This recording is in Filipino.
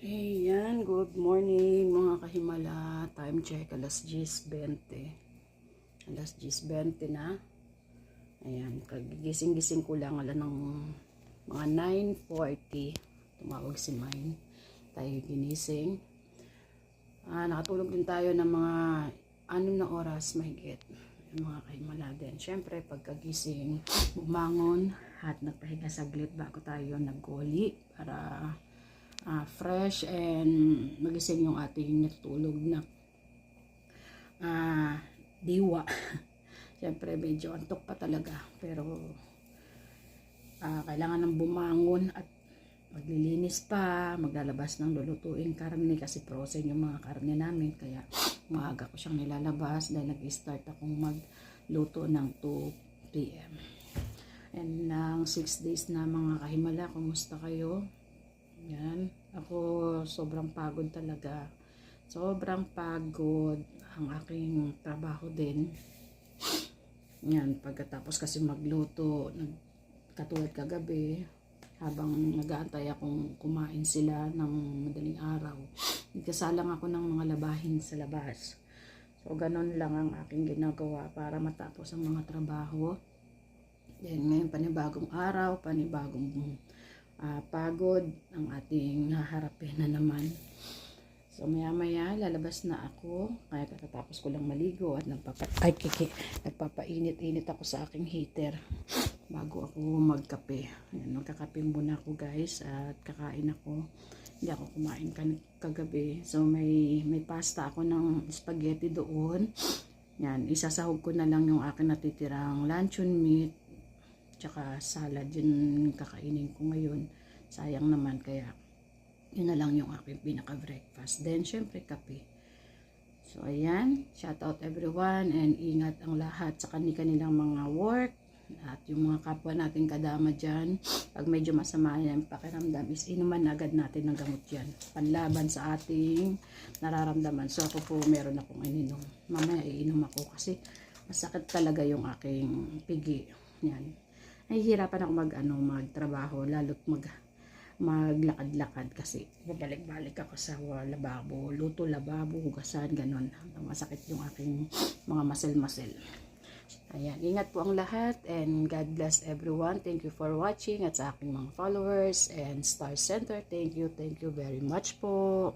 Ayan, good morning mga kahimala. Time check, alas 10:20. Alas 10:20 na. Ayan, kagigising-gising ko lang ala ng mga 9:40. Tumawag si Mine. Tayo ginising. Nakatulog din tayo ng mga 6 na oras mahigit. Mga kahimala din. Siyempre, pagkagising, bumangon at nagpahinga saglit bago tayo naggoli para fresh and magising yung ating natutulog na diwa. Siyempre medyo antok pa talaga pero kailangan ng bumangon at maglilinis pa, maglalabas ng lulutuing karne kasi frozen yung mga karne namin kaya maaga ko siyang nilalabas dahil nag-start akong magluto ng 2 PM. And ng 6 days na mga kahimala, kumusta kayo? Yan. Ako sobrang pagod talaga. Sobrang pagod ang aking trabaho din. Yan. Pagkatapos kasi magluto, katulad kagabi, habang nag-aantay akong kumain sila ng madaling araw, nagkasalang ako ng mga labahin sa labas. So, ganun lang ang aking ginagawa para matapos ang mga trabaho. Then, ngayon panibagong araw, panibagong pagod ang ating haharapin na naman. So maya lalabas na ako kaya katatapos ko lang maligo at nagpapainit-init ako sa aking heater bago ako magkape. Ayan, magkakape muna ako guys at kakain ako. Hindi ako kumain kagabi. So may pasta ako ng spaghetti doon. Yan, isasahog ko na lang yung aking natitirang luncheon meat tsaka salad, yun kakainin ko ngayon. Sayang naman kaya yun na lang yung aking pinaka breakfast. Then syempre kape. So ayan, shout out everyone and ingat ang lahat sa kanilang mga work at yung mga kapwa natin kadama dyan. Pag medyo masama yung pakiramdam is inuman agad natin ng gamot yan. Panlaban sa ating nararamdaman. So ako po meron akong ininom. Mamaya iinom ako kasi masakit talaga yung aking pigi. Yan. Nahihirapan ako magtrabaho, lalo't maglakad-lakad kasi babalik-balik ako sa lababo, luto lababo, hugasan, ganun. Masakit yung aking mga muscle. Ayan, ingat po ang lahat and God bless everyone. Thank you for watching at sa aking mga followers and Star Center. Thank you very much po.